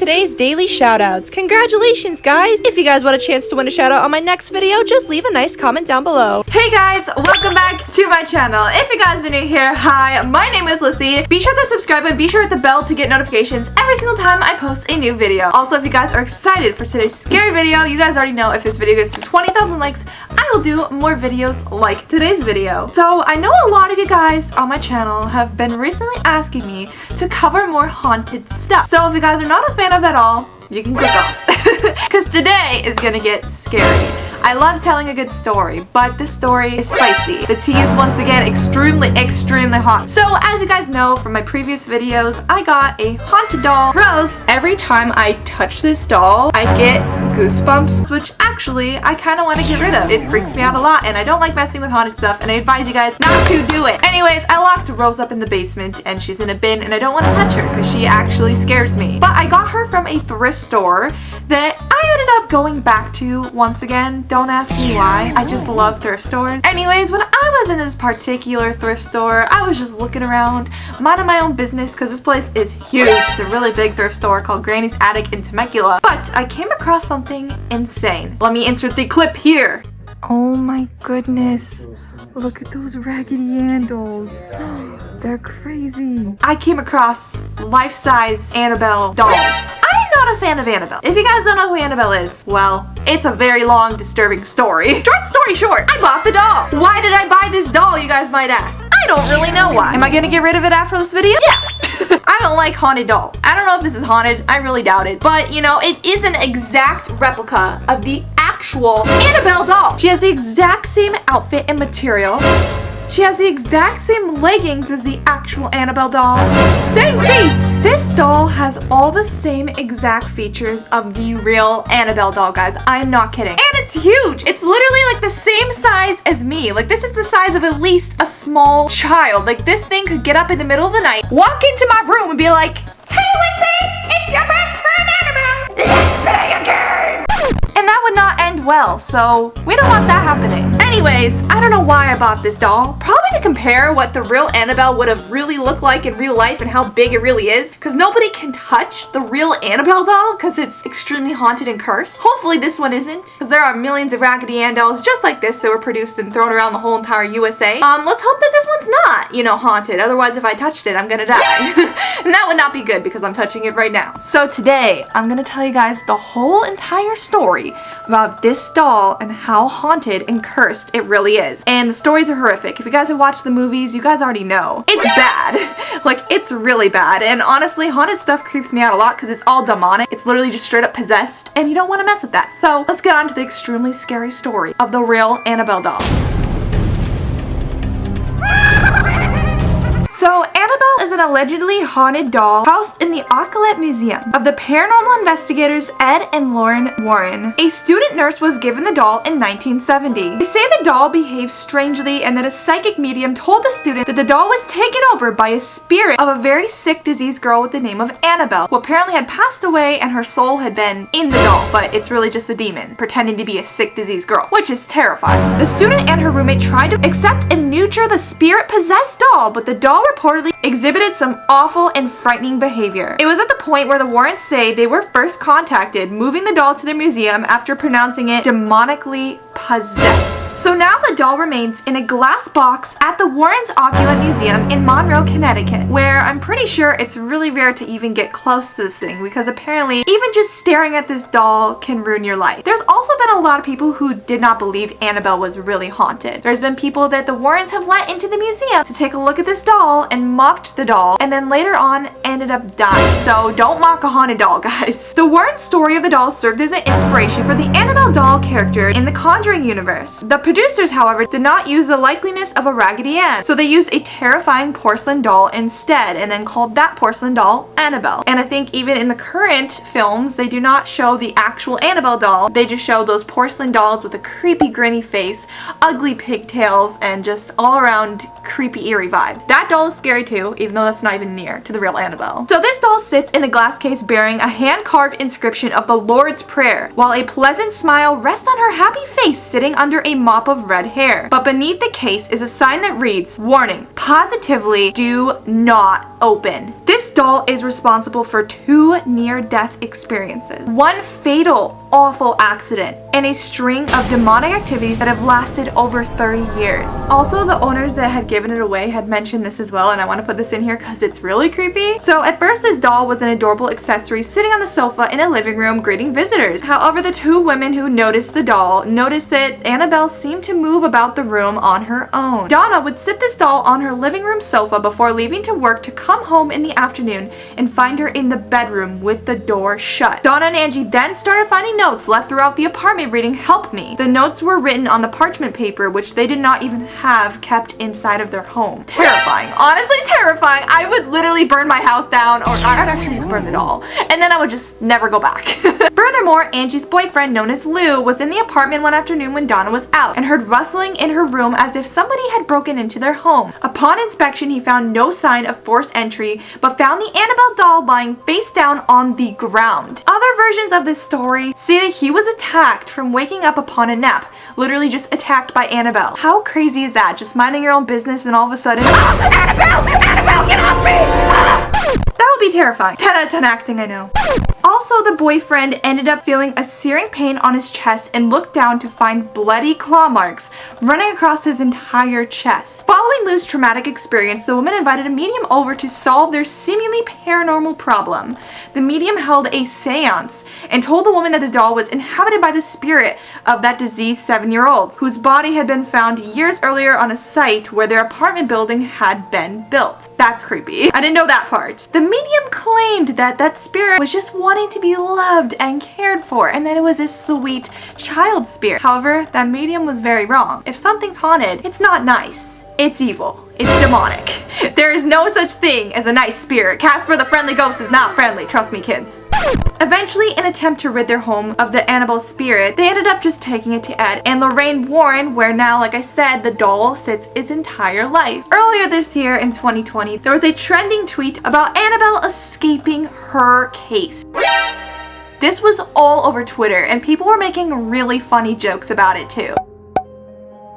today's daily shoutouts. Congratulations, guys! If you guys want a chance to win a shoutout on my next video, just leave a nice comment down below. Hey guys, welcome back to my channel. If you guys are new here, hi, my name is Lyssy. Be sure to subscribe and be sure to hit the bell to get notifications every single time I post a new video. Also, if you guys are excited for today's scary video, you guys already know if this video gets to 20,000 likes, I will do more videos like today's video. So I know a lot of you guys on my channel have been recently asking me to cover more haunted stuff. So if you guys are not a fan of that all, you can click off. Because today is gonna get scary. I love telling a good story, but this story is spicy. The tea is once again extremely hot. So as you guys know from my previous videos, I got a haunted doll, Rose. Every time I touch this doll, I get goosebumps, which actually I kind of want to get rid of. It freaks me out a lot, and I don't like messing with haunted stuff, and I advise you guys not to do it. Anyways, I locked Rose up in the basement, and she's in a bin, and I don't want to touch her because she actually scares me. But I got her from a thrift store that I ended up going back to once again. Don't ask me why. I just love thrift stores. Anyways, when I was in this particular thrift store, I was just looking around, minding my own business because this place is huge. It's a really big thrift store called Granny's Attic in Temecula. But I came across something insane. Let me insert the clip here. Oh my goodness. Look at those Raggedy Ann dolls. They're crazy. I came across life-size Annabelle dolls. I'm not a fan of Annabelle. If you guys don't know who Annabelle is, well, it's a very long, disturbing story. Short story short, I bought the doll. Why did I buy this doll, you guys might ask? I don't really know why. Am I gonna get rid of it after this video? Yeah. I don't like haunted dolls. I don't know if this is haunted. I really doubt it. But, you know, it is an exact replica of the actual Annabelle doll. She has the exact same outfit and material. She has the exact same leggings as the actual Annabelle doll. Same feet! This doll has all the same exact features of the real Annabelle doll, guys. I'm not kidding. And it's huge! It's literally like the same size as me. Like, this is the size of at least a small child. Like, this thing could get up in the middle of the night, walk into my room and be like, "Hey, Lyssy! It's your best friend Annabelle! Let's play a game!" And that would not end well, so we don't want that happening. Anyways, I don't know why I bought this doll. Probably to compare what the real Annabelle would have really looked like in real life and how big it really is. Because nobody can touch the real Annabelle doll because it's extremely haunted and cursed. Hopefully this one isn't, because there are millions of Raggedy Ann dolls just like this that were produced and thrown around the whole entire USA. Let's hope that this one's not, you know, haunted. Otherwise, if I touched it, I'm gonna die. And that would not be good because I'm touching it right now. So today, I'm gonna tell you guys the whole entire story about this doll and how haunted and cursed it really is. And the stories are horrific. If you guys have watched the movies, you guys already know. It's bad. Like, it's really bad. And honestly, haunted stuff creeps me out a lot because it's all demonic. It's literally just straight up possessed, and you don't want to mess with that. So let's get on to the extremely scary story of the real Annabelle doll. So, Annabelle is an allegedly haunted doll housed in the Occult Museum of the paranormal investigators Ed and Lauren Warren. A student nurse was given the doll in 1970. They say the doll behaved strangely and that a psychic medium told the student that the doll was taken over by a spirit of a very sick, diseased girl with the name of Annabelle, who apparently had passed away and her soul had been in the doll, but it's really just a demon pretending to be a sick, diseased girl, which is terrifying. The student and her roommate tried to accept and neuter the spirit-possessed doll, but the doll reportedly exhibited some awful and frightening behavior. It was at the point where the Warrens say they were first contacted, moving the doll to their museum after pronouncing it demonically possessed. So now the doll remains in a glass box at the Warrens Occult Museum in Monroe, Connecticut, where I'm pretty sure it's really rare to even get close to this thing because apparently even just staring at this doll can ruin your life. There's also been a lot of people who did not believe Annabelle was really haunted. There's been people that the Warrens have let into the museum to take a look at this doll and mocked the doll, and then later on ended up dying. So don't mock a haunted doll, guys. The Warren story of the doll served as an inspiration for the Annabelle doll character in the Conjuring universe. The producers, however, did not use the likeliness of a Raggedy Ann, so they used a terrifying porcelain doll instead, and then called that porcelain doll Annabelle. And I think even in the current films, they do not show the actual Annabelle doll. They just show those porcelain dolls with a creepy, grinny face, ugly pigtails, and just all around creepy, eerie vibe. That doll is scary too, even though that's not even near to the real Annabelle. So this doll sits in a glass case bearing a hand-carved inscription of the Lord's Prayer, while a pleasant smile rests on her happy face sitting under a mop of red hair. But beneath the case is a sign that reads, "Warning, positively do not open. This doll is responsible for 2 near-death experiences, 1 fatal, awful accident, and a string of demonic activities that have lasted over 30 years. Also, the owners that had given it away had mentioned this as well, and I want to put this in here because it's really creepy. So at first, this doll was an adorable accessory sitting on the sofa in a living room greeting visitors. However, the 2 women who noticed the doll noticed that Annabelle seemed to move about the room on her own. Donna would sit this doll on her living room sofa before leaving to work to come home in the afternoon and find her in the bedroom with the door shut. Donna and Angie then started finding notes left throughout the apartment reading "Help me." The notes were written on the parchment paper, which they did not even have kept inside of their home. Terrifying. Honestly, terrifying. I would literally burn my house down, or I'd actually just burn the doll, and then I would just never go back. Furthermore, Angie's boyfriend, known as Lou, was in the apartment one afternoon when Donna was out and heard rustling in her room as if somebody had broken into their home. Upon inspection, he found no sign of forced entry, but found the Annabelle doll lying face down on the ground. Other versions of this story say that he was attacked from waking up upon a nap, literally just attacked by Annabelle. How crazy is that? Just minding your own business and all of a sudden, Annabelle! Annabelle, get off me! That would be terrifying. 10 out of 10 acting, I know. Also, the boyfriend ended up feeling a searing pain on his chest and looked down to find bloody claw marks running across his entire chest. Following Lou's traumatic experience, the woman invited a medium over to solve their seemingly paranormal problem. The medium held a seance and told the woman that the doll was inhabited by the spirit of that deceased 7-year-old, whose body had been found years earlier on a site where their apartment building had been built. That's creepy. I didn't know that part. The medium claimed that that spirit was just wanting to be loved and cared for, and that it was a sweet child spirit. However, that medium was very wrong. If something's haunted, it's not nice. It's evil. It's demonic. There is no such thing as a nice spirit. Casper the Friendly Ghost is not friendly. Trust me, kids. Eventually, in an attempt to rid their home of the Annabelle spirit, they ended up just taking it to Ed and Lorraine Warren, where now, like I said, the doll sits its entire life. Earlier this year, in 2020, there was a trending tweet about Annabelle escaping her case. This was all over Twitter, and people were making really funny jokes about it too.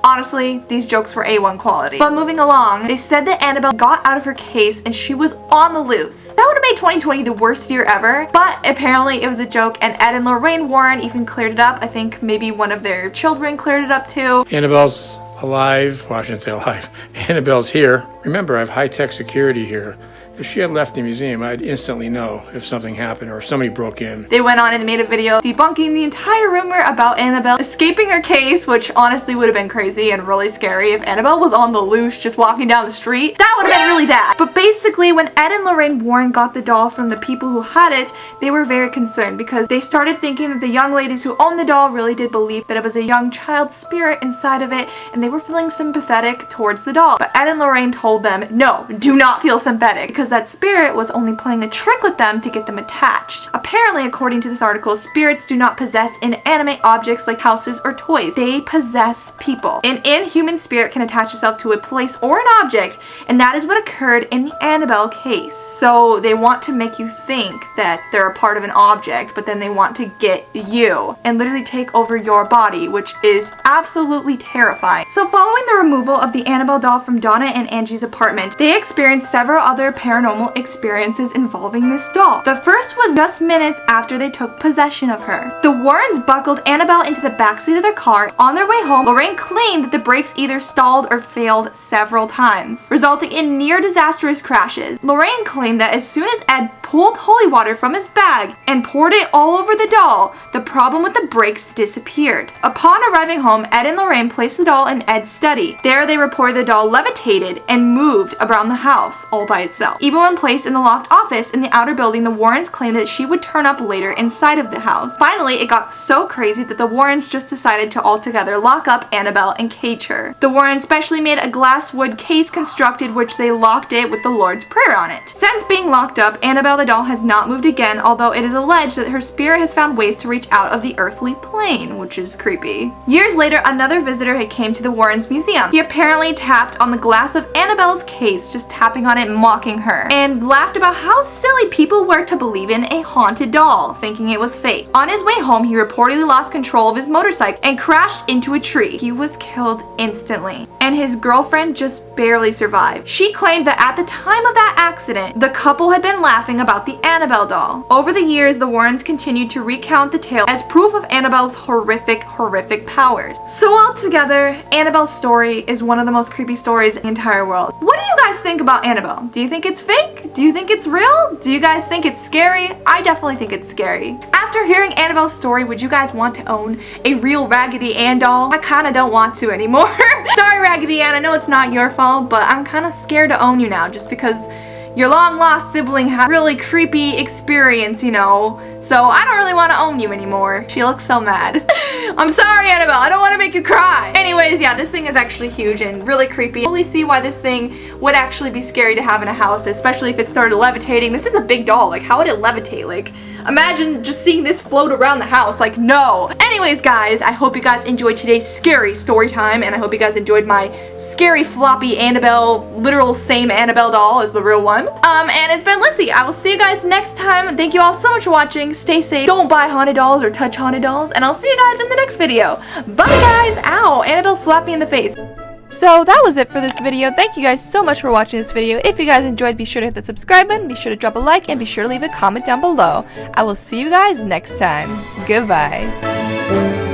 Honestly, these jokes were A1 quality. But moving along, they said that Annabelle got out of her case and she was on the loose. That would have made 2020 the worst year ever, but apparently it was a joke, and Ed and Lorraine Warren even cleared it up. I think maybe one of their children cleared it up too. Annabelle's alive. Well, I shouldn't say alive. Annabelle's here. Remember, I have high-tech security here. If she had left the museum, I'd instantly know if something happened or if somebody broke in. They went on and made a video debunking the entire rumor about Annabelle escaping her case, which honestly would have been crazy and really scary if Annabelle was on the loose just walking down the street. That would have been really bad. But basically, when Ed and Lorraine Warren got the doll from the people who had it, they were very concerned because they started thinking that the young ladies who owned the doll really did believe that it was a young child spirit inside of it, and they were feeling sympathetic towards the doll. But Ed and Lorraine told them, no, do not feel sympathetic, because that spirit was only playing a trick with them to get them attached. Apparently, according to this article, spirits do not possess inanimate objects like houses or toys. They possess people. An inhuman spirit can attach itself to a place or an object, and that is what occurred in the Annabelle case. So they want to make you think that they're a part of an object, but then they want to get you and literally take over your body, which is absolutely terrifying. So following the removal of the Annabelle doll from Donna and Angie's apartment, they experienced several other paranormal experiences involving this doll. The first was just minutes after they took possession of her. The Warrens buckled Annabelle into the backseat of their car. On their way home, Lorraine claimed that the brakes either stalled or failed several times, resulting in near disastrous crashes. Lorraine claimed that as soon as Ed pulled holy water from his bag and poured it all over the doll, the problem with the brakes disappeared. Upon arriving home, Ed and Lorraine placed the doll in Ed's study. There, they reported the doll levitated and moved around the house all by itself. Even when placed in the locked office in the outer building, the Warrens claimed that she would turn up later inside of the house. Finally, it got so crazy that the Warrens just decided to altogether lock up Annabelle and cage her. The Warrens specially made a glass wood case constructed, which they locked it with the Lord's Prayer on it. Since being locked up, Annabelle the doll has not moved again, although it is alleged that her spirit has found ways to reach out out of the earthly plane, which is creepy. Years later, another visitor had came to the Warrens museum. He apparently tapped on the glass of Annabelle's case, just tapping on it, mocking her, and laughed about how silly people were to believe in a haunted doll, thinking it was fake. On his way home, he reportedly lost control of his motorcycle and crashed into a tree. He was killed instantly, and his girlfriend just barely survived. She claimed that at the time of that accident, the couple had been laughing about the Annabelle doll. Over the years, the Warrens continued to recount the tale as proof of Annabelle's horrific powers. So altogether, Annabelle's story is one of the most creepy stories in the entire world. What do you guys think about Annabelle? Do you think it's fake? Do you think it's real? Do you guys think it's scary? I definitely think it's scary. After hearing Annabelle's story, would you guys want to own a real Raggedy Ann doll? I kinda don't want to anymore. Sorry, Raggedy Ann, I know it's not your fault, but I'm kinda scared to own you now just because your long-lost sibling had a really creepy experience, you know, so I don't really want to own you anymore. She looks so mad. I'm sorry, Annabelle, I don't want to make you cry. Anyways, yeah, this thing is actually huge and really creepy. I totally see why this thing would actually be scary to have in a house, especially if it started levitating. This is a big doll, like how would it levitate? Like, imagine just seeing this float around the house, like no. Anyways, guys, I hope you guys enjoyed today's scary story time, and I hope you guys enjoyed my scary floppy Annabelle, literal same Annabelle doll as the real one. And it's been Lyssy. I will see you guys next time. Thank you all so much for watching. Stay safe. Don't buy haunted dolls or touch haunted dolls, and I'll see you guys in the next video. Bye, guys. Ow, Annabelle slapped me in the face. So that was it for this video. Thank you guys so much for watching this video. If you guys enjoyed, be sure to hit the subscribe button, be sure to drop a like, and be sure to leave a comment down below. I will see you guys next time. Goodbye.